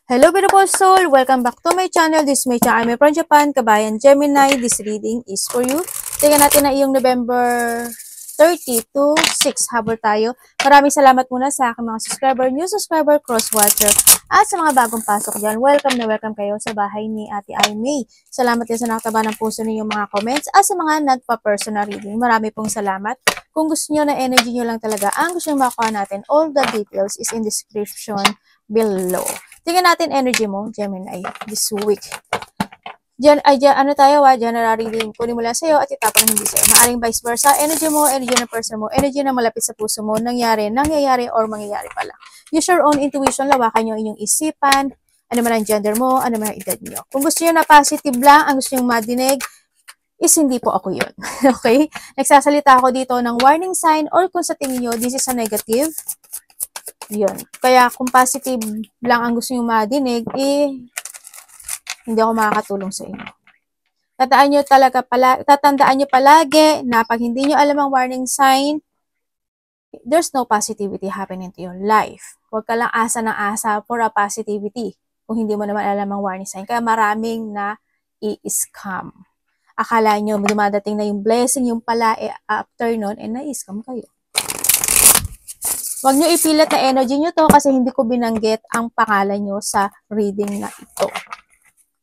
Hello beautiful soul! Welcome back to my channel. This is my channel. I'm from Japan, Kabayan Gemini. This reading is for you. Tingnan natin na iyong November 30 to 6. Habol tayo. Maraming salamat muna sa aking mga subscriber, new subscriber, cross-watcher, at sa mga bagong pasok dyan. Welcome na welcome kayo sa bahay ni Ate Aimee. Salamat din sa nakataba ng puso ninyong mga comments at sa mga nagpa-personal reading. Marami pong salamat. Kung gusto nyo na energy nyo lang talaga, ang gusto nyo makuha natin, all the details is in description below. Tingnan natin energy mo, Gemini, this week. Ano tayo, general reading. Kunin mo lang sa'yo at itapon hindi sa'yo. Maaring vice versa. Energy mo, energy ng person mo, energy na malapit sa puso mo, nangyayari, or mangyayari pala. Use your own intuition, lawakan nyo inyong isipan, ano man ang gender mo, ano man ang edad nyo. Kung gusto nyo na positive lang, ang gusto nyo madinig, is hindi po ako yun. Okay? Nagsasalita ako dito ng warning sign or kung sa tingin nyo, this is a negative, yun. Kaya kung positive lang ang gusto nyo madinig, hindi ako makakatulong sa inyo. Tatandaan nyo palagi na pag hindi nyo alam ang warning sign, there's no positivity happening to your life. Huwag ka lang asa ng asa for a positivity kung hindi mo naman alam ang warning sign. Kaya maraming na i-scam. Akala nyo dumadating na yung blessing, yung pala, after nun, na-i-scam kayo. Huwag nyo ipilit na energy nyo to kasi hindi ko binanggit ang pangalan nyo sa reading na ito.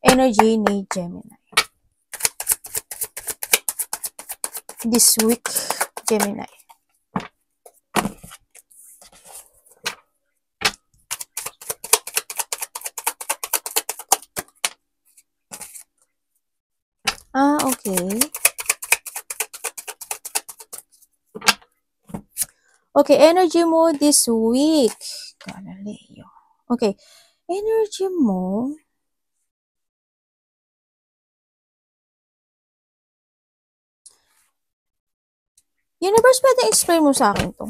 Energy ni Gemini. This week, Gemini. Okay. Okay, energy mo this week. Galileo. Okay, energy mo. Universe, pwede explain mo sa akin to.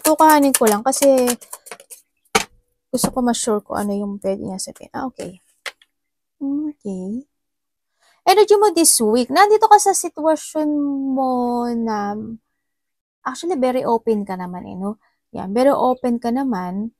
Tukahanin ko lang kasi gusto ko ma-sure ko ano yung pwede niya sabihin. Okay. Okay. Energy mo this week. Nandito ka sa sitwasyon mo na actually very open ka naman no? Yan, very open ka naman.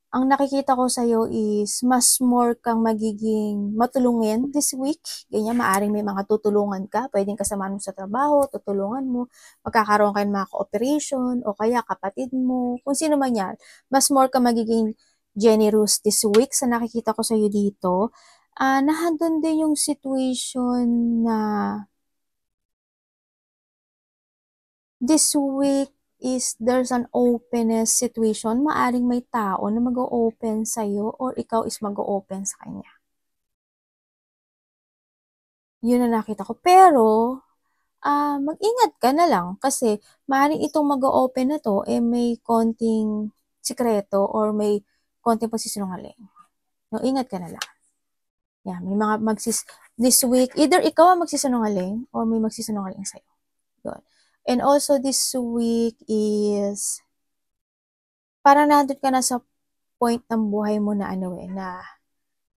Ang nakikita ko sa'yo is mas more kang magiging matulungin this week. Ganyan, maaring may mga tutulungan ka. Pwedeng kasama mo sa trabaho, tutulungan mo. Magkakaroon kayo ng mga cooperation o kaya kapatid mo. Kung sino man yan. Mas more kang magiging generous this week sa nakikita ko sa'yo dito. Nahandun din yung situation na this week is there's an openness situation. Maaring may tao na mag-o-open sa'yo or ikaw is mag-o-open sa kanya. Yun na nakita ko. Pero, mag-ingat ka na lang kasi maaring itong mag-o-open na to, may konting sikreto or may konting pagsisinungaling. No, ingat ka na lang. Yeah, may mga this week, either ikaw ang magsisinungaling or may magsisinungaling sa'yo. Yun. And also this week is parang nandun ka na sa point ng buhay mo na na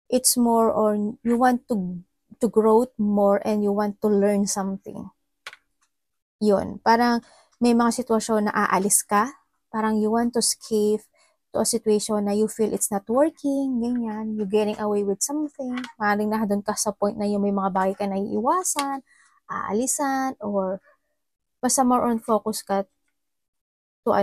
it's more on you want to grow more and you want to learn something. Yun. Parang may mga sitwasyon na aalis ka. Parang you want to escape to a situation na you feel it's not working, ganyan. You're getting away with something. Maring na doon ka sa point na yung may mga bagay ka na iiwasan, aalisan, or basta more on focus ka to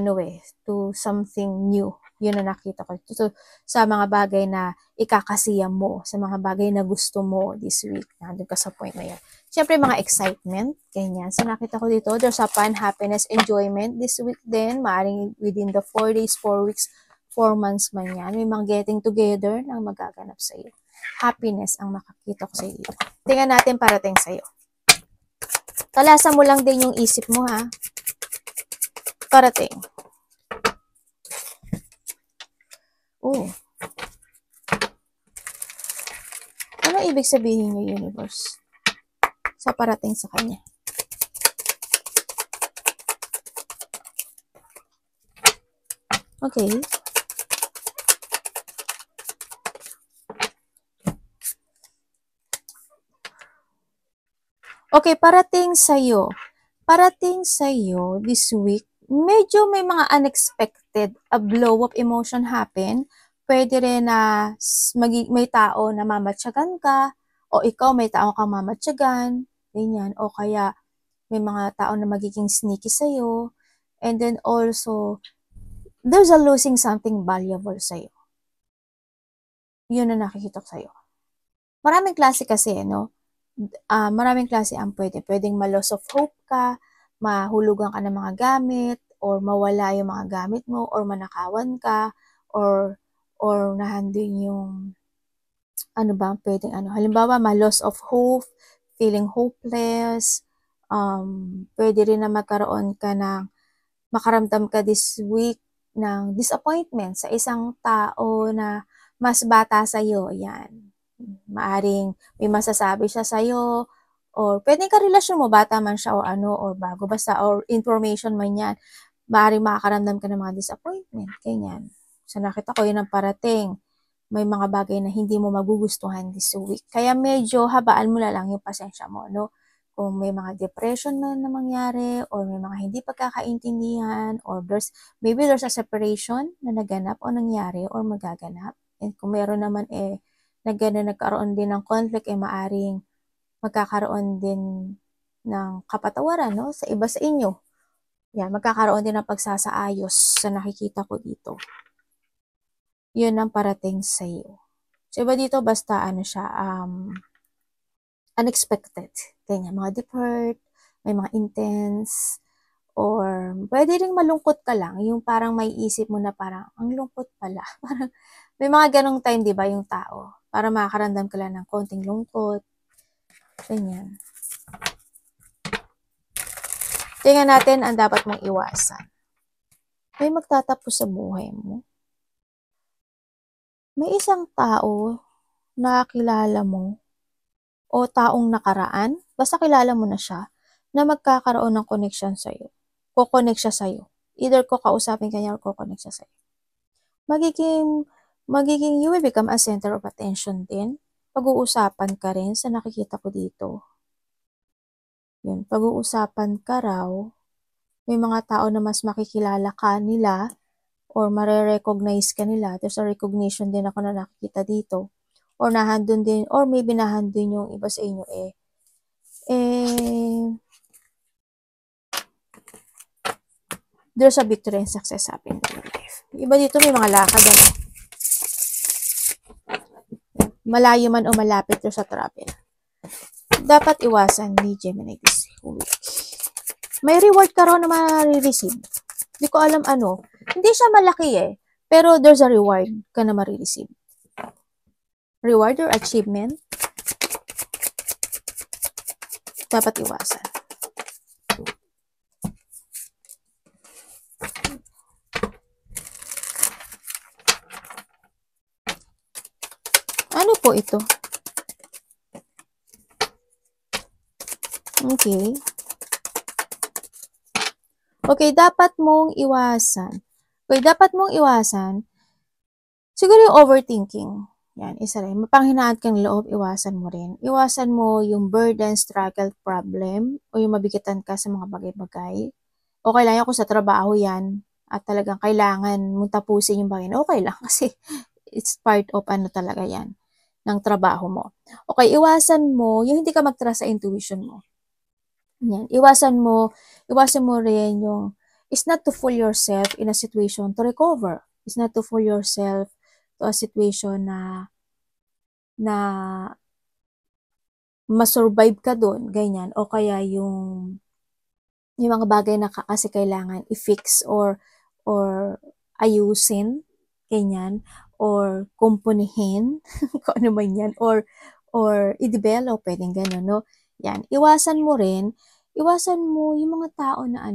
to something new. Yun na nakita ko. So, sa mga bagay na ikakasiyam mo, sa mga bagay na gusto mo this week. Nandun ka sa point na yan. Siyempre, mga excitement, ganyan. So, nakita ko dito, there's a fun, happiness, enjoyment this week din. Maaring within the 4 days, 4 weeks, 4 months man yan. May mga getting together na magaganap sa iyo. Happiness ang makakita ko sa iyo. Tingnan natin parating sa iyo. Talasan mo lang din yung isip mo, ha? Parating. Oh. Ano ibig sabihin niyo, universe? Sa parating sa kanya. Okay. Okay, parating sa'yo. parating sa'yo this week, medyo may mga unexpected blow of emotion happen. Pwede rin na may tao na mamatyagan ka, o ikaw may tao kang mamatyagan, ganyan. O kaya may mga tao na magiging sneaky sa'yo. And then also, there's a losing something valuable sa'yo. Yun na nakikita ko sa'yo. Maraming klase kasi, no? Maraming klase ang pwede. Pwedeng ma-loss of hope ka, mahulugan ka ng mga gamit, or mawala yung mga gamit mo, or manakawan ka, or nahandin yung, ano ba, pwedeng ano, halimbawa, ma-loss of hope, feeling hopeless, pwede rin na magkaroon ka ng, makaramdam ka this week ng disappointment sa isang tao na mas bata sa'yo, yan. Maaring may masasabi siya sa'yo, or pwedeng karelasyon mo, bata man siya o ano, or bago, basta, or information man yan, maaring makakaramdam ka ng mga disappointment, ganyan. So, nakita ko yun ang parating. May mga bagay na hindi mo magugustuhan this week. Kaya medyo habaan mo na lang yung pasensya mo, no? Kung may mga depression na mangyari, or may mga hindi pagkakaintindihan, or maybe there's a separation na naganap o nangyari or magaganap. And kung meron naman na gano'n nagkaroon din ng conflict, maaring magkakaroon din ng kapatawaran, no? Sa iba sa inyo. Yan, magkakaroon din ng pagsasaayos sa nakikita ko dito. Yun ang parating sa iyo. So, iba dito, basta ano siya, unexpected. Ganyan, mga deferred, may mga intense, or pwede rin malungkot ka lang, yung parang may isip mo na parang, ang lungkot pala. Parang, may mga ganong time, di ba, yung tao, para makakarandam ka lang ng konting lungkot. Ganyan. Tingnan natin ang dapat mong iwasan. May magtatapos sa buhay mo. May isang tao na kilala mo o taong nakaraan, basta kilala mo na siya, na magkakaroon ng connection sa'yo. Kukonect siya sa'yo. Either kakausapin ka niya or kukonect siya sa'yo. Magiging you will become a center of attention din. Pag-uusapan ka rin sa nakikita ko dito. Yun, pag-uusapan ka raw, may mga tao na mas makikilala ka nila or mare-recognize ka nila. There's a recognition din ako na nakikita dito. Or nahandun din, or maybe nahandun yung iba sa inyo there's a victory and success happening in your life. Iba dito may mga lakad. Malayo man o malapit sa travel. Dapat iwasan ni Gemini this week. May reward ka raw na marireceive. Hindi ko alam ano. Hindi siya malaki pero there's a reward ka na marireceive. Reward or achievement. Dapat iwasan. Ano po ito? Okay. Okay, dapat mong iwasan. Okay, dapat mong iwasan. Siguro yung overthinking. Yan, isa rin. Mapanghinaan kang loob, iwasan mo rin. Iwasan mo yung burden, struggle, problem, o yung mabigatan ka sa mga bagay-bagay. Okay lang yan kung sa trabaho yan, at talagang kailangan mong tapusin yung bagay. Okay lang kasi it's part of ano talaga yan, ng trabaho mo. Okay, iwasan mo yung hindi ka mag-trust sa intuition mo. Yan. Iwasan mo rin yung, it's not to fool yourself in a situation to recover. It's not to fool yourself to a situation na masurvive ka doon, ganyan. O kaya yung mga bagay na kasi kailangan i-fix or ayusin, ganyan, or kumpunihin, kung ano man yan, or i-develop, pwedeng gano'n, no? Yan, iwasan mo yung mga tao na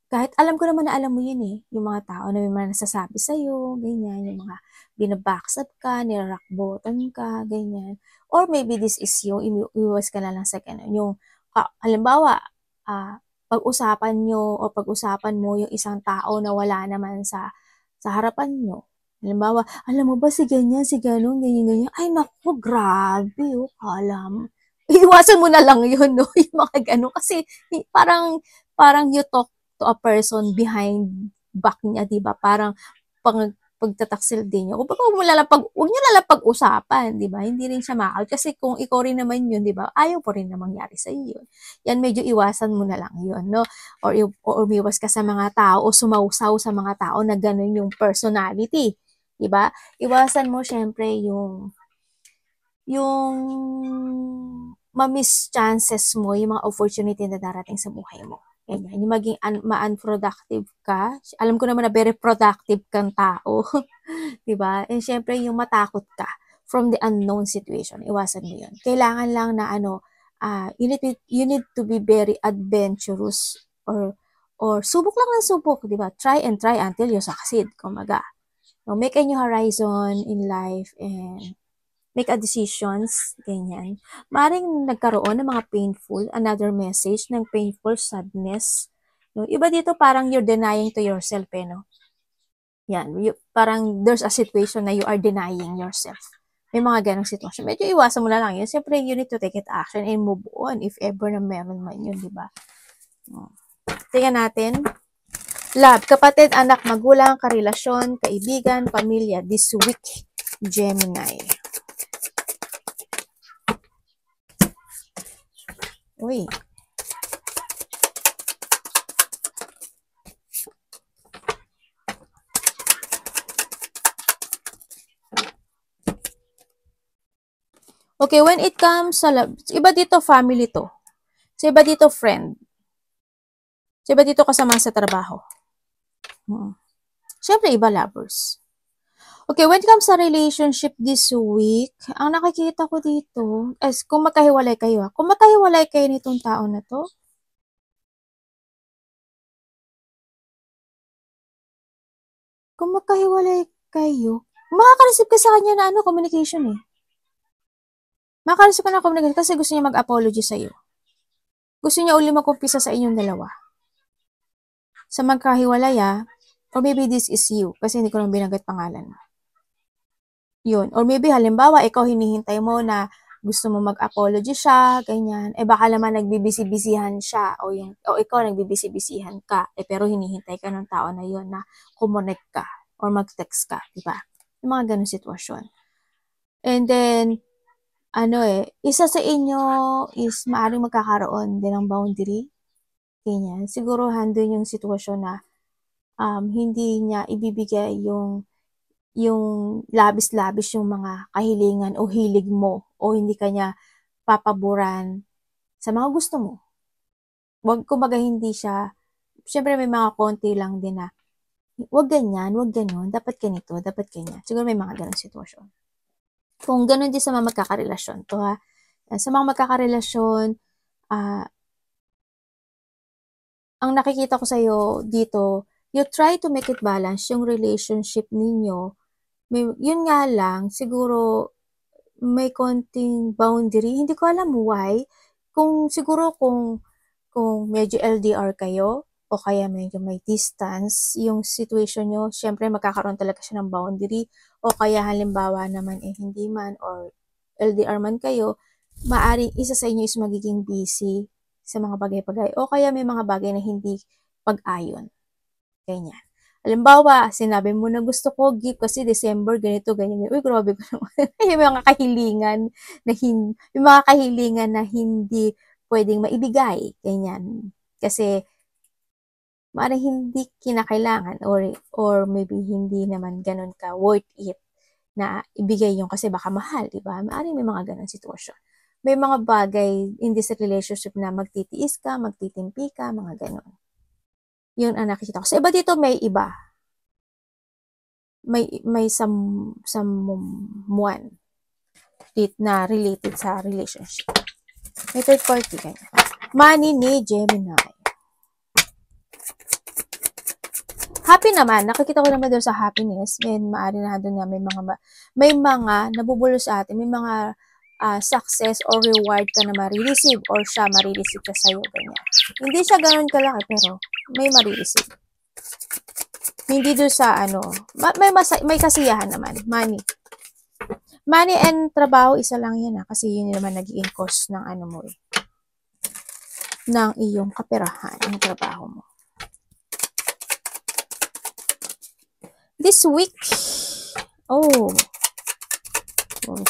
kahit alam ko naman na alam mo yun yung mga tao na may mga nasasabi sa'yo, ganyan, yung mga binabackstab ka, nirock bottom ka, ganyan. Or maybe this is yung iwas ka na lang sa ganun. Yung, halimbawa, pag-usapan mo yung isang tao na wala naman sa harapan nyo. Halimbawa, alam mo ba si ganyan, si ganun, ganyan, ganyan. Ay, naku, grabe, kala mo. iwasan mo na lang yun, no? Yung mga gano'n. Kasi parang you talk to a person behind back niya, di ba? Parang pagtataksil din niyo. Kumbaga, huwag niyo na lang pag-usapan, di ba? Hindi rin siya makakal. Kasi kung ikaw rin naman yun, di ba? Ayaw po rin na mangyari sa iyo. Yan, medyo iwasan mo na lang yun, no? Or umiwas ka sa mga tao o sumausaw sa mga tao na gano'n yung personality. Di ba? Iwasan mo, syempre, yung ma-miss chances mo, yung mga opportunity na darating sa buhay mo. Ganyan. Yung maging ma-unproductive ka. Alam ko naman na very productive kang tao. Diba? And syempre, yung matakot ka from the unknown situation. Iwasan mo yun. Kailangan lang na you need to be very adventurous or subok lang ng subok, diba? Try and try until you succeed. Kumaga. No, make a new horizon in life and make a decisions, ganyan. Maring nagkaroon ng mga painful, another message ng painful sadness. No? Iba dito parang you're denying to yourself, no? Yan, parang there's a situation na you are denying yourself. May mga ganong sitwasyon. Medyo iwasan mo na lang yun. Siyempre, you need to take it action and move on if ever na meron man yun, di ba? Tingnan natin. Love, kapatid, anak, magulang, karelasyon, kaibigan, pamilya, this week, Gemini. Uy. Okay, when it comes sa love, iba dito family to. So, iba dito friend. So, iba dito kasama sa trabaho. Siyempre, iba lovers. Okay, when it comes sa relationship this week, ang nakikita ko dito, as kung magkahiwalay kayo, kung magkahiwalay kayo nitong tao na to, kung magkahiwalay kayo, makaka-receive ka sa kanya na communication eh. Makaka-receive ka na communication kasi gusto niya mag-apology sa'yo. Gusto niya uli mag-umpisa sa inyong dalawa. Sa magkahiwalay or maybe this is you, kasi hindi ko lang binanggit pangalan. Yun. Or maybe halimbawa, ikaw hinihintay mo na gusto mo mag-apology siya, ganyan. Baka naman nagbibisi-bisihan siya o ikaw nagbibisi-bisihan ka. Pero hinihintay ka ng tao na yun na kumonek ka or mag-text ka, di ba? Yung mga ganun sitwasyon. And then, isa sa inyo is maaaring magkakaroon din ng boundary. Ganyan. Siguro handun yung sitwasyon na hindi niya ibibigay yung labis-labis yung mga kahilingan o hilig mo o hindi kanya papaboran sa mga gusto mo. Kumbaga hindi siya, syempre may mga konti lang din na, wag ganyan, wag ganon, dapat ganito, dapat ganyan. Siguro may mga ganong sitwasyon. Kung ganon din sa mga magkakarelasyon, to ha, sa mga magkakarelasyon, ang nakikita ko sa'yo dito, you try to make it balance yung relationship ninyo. Yun nga lang, siguro may konting boundary. Hindi ko alam why. Siguro kung medyo LDR kayo, o kaya medyo may distance, yung situation nyo, syempre magkakaroon talaga siya ng boundary. O kaya halimbawa naman hindi man, or LDR man kayo, maaring isa sa inyo is magiging busy sa mga bagay-bagay. O kaya may mga bagay na hindi pag-ayon. Ganyan. Halimbawa, sinabi mo na gusto ko gift kasi December, ganito, ganyan. Uy, grabe ko naman. Yung mga kahilingan na hindi pwedeng maibigay. Ganyan. Kasi, maaaring hindi kinakailangan or maybe hindi naman ganun ka worth it na ibigay yung kasi baka mahal, diba? Maaaring may mga ganun sitwasyon. May mga bagay in this relationship na magtitiis ka, magtitimpi ka, mga ganun. Yun ang nakikita ko. Sa iba dito, may iba. May someone na related sa relationship. May third party ganyan. Money ni Gemini. Happy naman. Nakikita ko naman doon sa happiness. And maaari na doon na may mga nabubulo sa atin. May mga success or reward ka na marireceive or siya marireceive ka sa'yo. Ganyan. Hindi siya ganun kalaki pero may marireceive. Hindi doon sa may kasiyahan naman. Money. Money and trabaho, isa lang yan kasi yun naman naging cause ng ano mo ng iyong kaperahan, ng trabaho mo. This week,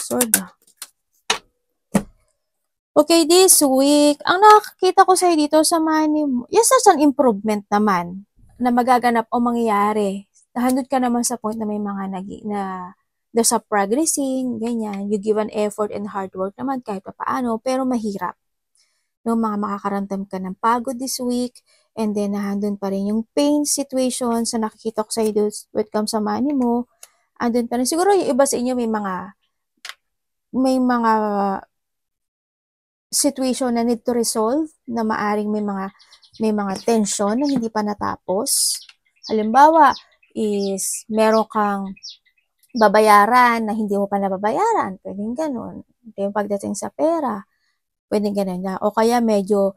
sword. Okay, this week, ang nakakita ko sa'yo dito sa money mo, yes, there's an improvement naman na magaganap o mangyayari. Nahandod ka naman sa point na may mga there's a progressing, ganyan. You give an effort and hard work naman kahit pa paano, pero mahirap. No, mga makakaramdam ka ng pagod this week, and then nahandun pa rin yung pain situation sa nakikita ko sa'yo when it comes sa money mo. Andun pa rin. Siguro yung iba sa inyo may mga situation na need to resolve, na maaring may mga tension na hindi pa natapos. Halimbawa is meron kang babayaran na hindi mo pa nababayaran, pwedeng ganun. Yung pagdating sa pera, pwedeng ganun na. O kaya medyo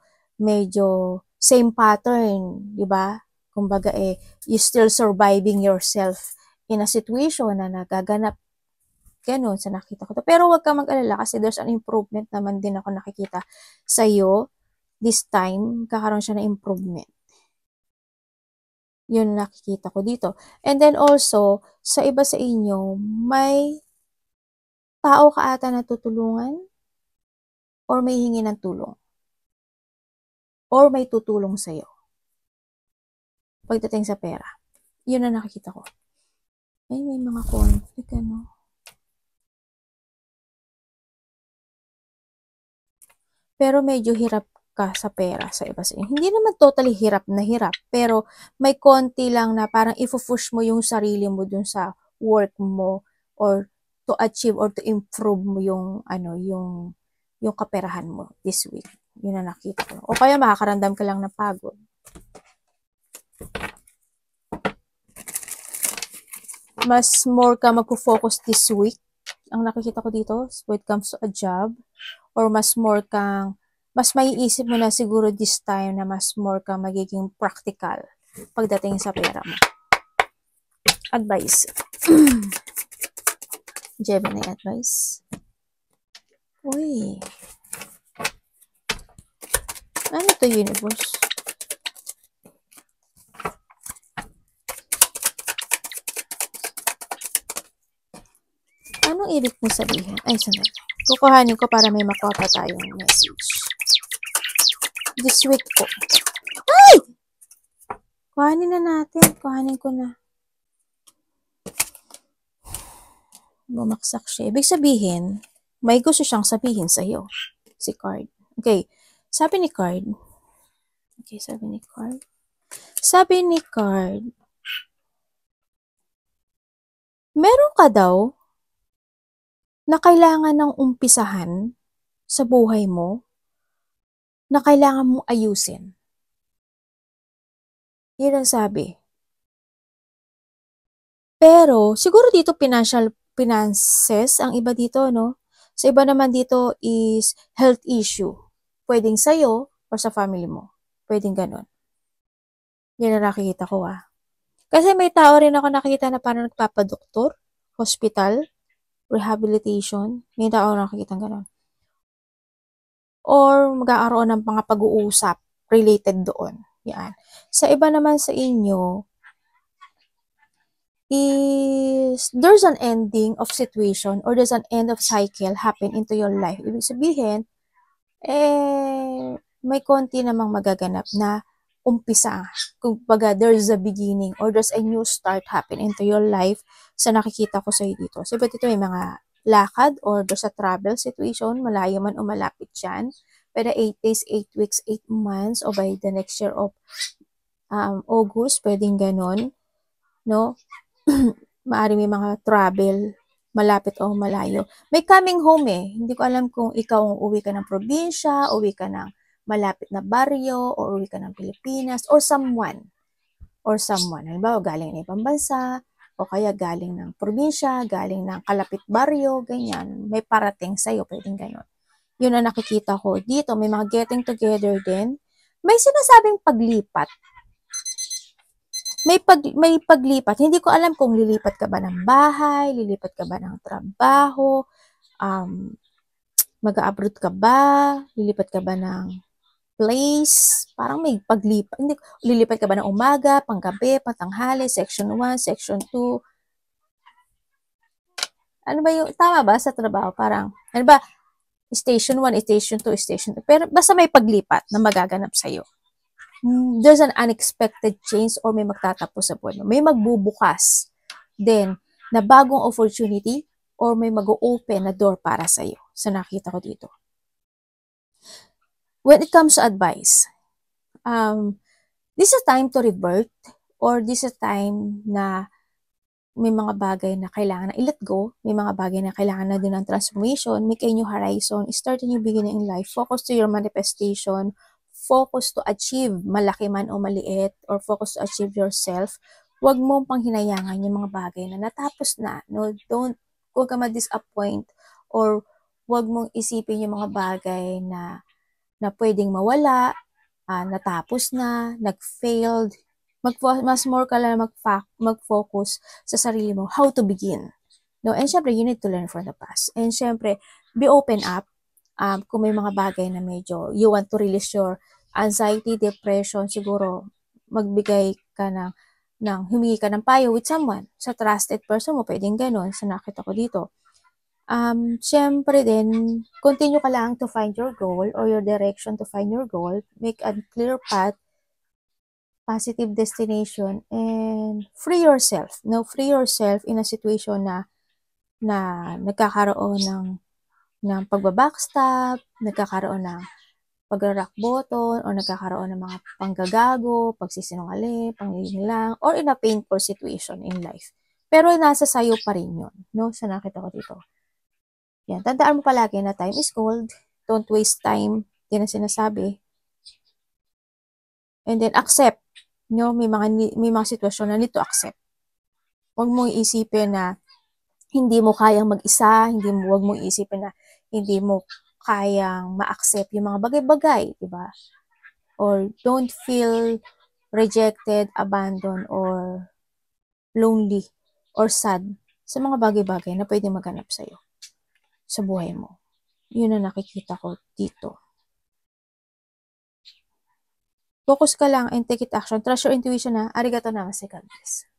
same pattern, di ba? Kumbaga you still surviving yourself in a situation na nagaganap ganun sa nakita ko. Pero huwag kang mag-alala kasi there's an improvement naman din ako nakikita sa iyo. This time, kakaroon siya ng improvement. Yun nakikita ko dito. And then also, sa iba sa inyo, may tao ka ata na tutulungan or may hingi ng tulong or may tutulong sa iyo pagdating sa pera. Yun na nakikita ko. Ay, may mga conflict, ano. Pero medyo hirap ka sa pera sa iba sa inyo. Hindi naman totally hirap na hirap, pero may konti lang na parang i-push mo yung sarili mo dun sa work mo or to achieve or to improve mo yung kaperahan mo this week. Yun na nakita ko. O kaya makakaramdam ka lang ng pagod. Mas more ka magpo-focus this week. Ang nakikita ko dito when it comes to a job, or mas maiisip mo na siguro this time na mas more ka magiging practical pagdating sa pera mo. Advice. Gemini advice. Uy. Ano to, universe? Anong ibig mo sabihin? Ay, sandali. Kukuhanin ko para may makuha pa tayong message. This week po. Ay! Kuhanin na natin. Kuhanin ko na. Bumaksak siya. Ibig sabihin, may gusto siyang sabihin sa'yo. Si Card. Okay. Sabi ni Card. Meron ka daw na kailangan ng umpisahan sa buhay mo, na kailangan mong ayusin. Yun ang sabi. Pero, siguro dito finances, ang iba dito, no? Sa iba naman dito is health issue. Pwedeng sa'yo or sa family mo. Pwedeng ganun. Yan ang nakikita ko, Kasi may tao rin ako nakikita na parang nagpapadoktor, hospital, rehabilitation. May tao nakikita ganun. Or magkakaroon ng mga pag-uusap related doon. Yan. Sa iba naman sa inyo, is there's an ending of situation or there's an end of cycle happen into your life. Ibig sabihin, may konti namang magaganap na umpisa. Kumbaga, there's a beginning or there's a new start happen into your life sa nakikita ko sa'yo dito. So, iba't ito may mga lakad or there's a travel situation, malayo man o malapit yan. Pwede 8 days, 8 weeks, 8 months o by the next year of August, pwedeng ganon. No? Maari may mga travel, malapit o malayo. May coming home Hindi ko alam kung ikaw uwi ka ng probinsya, uwi ka ng malapit na baryo, o uwi ka ng Pilipinas, or someone. Halimbawa, galing ng ibang bansa, o kaya galing ng probinsya, galing ng kalapit baryo, ganyan. May parating sa'yo, pwedeng ganyan. Yun ang nakikita ko. Dito, may mga getting together din. May sinasabing paglipat. may paglipat. Hindi ko alam kung lilipat ka ba ng bahay, lilipat ka ba ng trabaho, mag-a-abroad ka ba, lilipat ka ba ng place, parang may paglipat. Hindi, lilipat ka ba ng umaga, panggabi, patanghali, section 1, section 2. Ano ba yung, tama ba sa trabaho? Parang, ano ba, station 1, station 2, station 3. Pero basta may paglipat na magaganap sa'yo. There's an unexpected change or may magtatapos sa buwan mo. May magbubukas then na bagong opportunity or may mag-open na door para sa'yo. So, nakita ko dito. When it comes to advice, this is a time to revert or this is a time na may mga bagay na kailangan na i-let go, may mga bagay na kailangan na din ng transformation, make a new horizon, start a new beginning in life, focus to your manifestation, focus to achieve, malaki man o maliit, or focus to achieve yourself. Huwag mong panghinayangan yung mga bagay na natapos na. No? Huwag ka ma-disappoint or huwag mong isipin yung mga bagay na pwedeng mawala, natapos na, nag-failed. Mas more ka lang mag-focus sa sarili mo, how to begin. No? And syempre, you need to learn from the past. And syempre, be open up kung may mga bagay na medyo you want to release your anxiety, depression, siguro magbigay ka humingi ka ng payo with someone. Sa trusted person mo, pwedeng ganun. Sa nakita ko dito. Syempre din, continue ka lang to find your goal or your direction to find your goal. Make a clear path, positive destination, and free yourself. No, free yourself in a situation na nagkakaroon ng pagbabackstab, nagkakaroon ng pag-rock bottom, or nagkakaroon ng mga panggagago, pagsisinungaling, panglilinlang, or in a painful situation in life. Pero nasa sayo pa rin yun. No? Sa nakita ko dito. Yan. Tandaan mo palagi na time is gold. Don't waste time. Yan ang sinasabi. And then accept. No? May mga sitwasyon na need to accept. Huwag mong isipin na hindi mo kayang mag-isa, huwag mong isipin na hindi mo kayang ma-accept yung mga bagay-bagay, di ba? Or don't feel rejected, abandoned, or lonely, or sad sa mga bagay-bagay na pwede maganap sa'yo sa buhay mo. Yun ang nakikita ko dito. Focus ka lang and take it action. Trust your intuition na. Arigato namaste, God bless.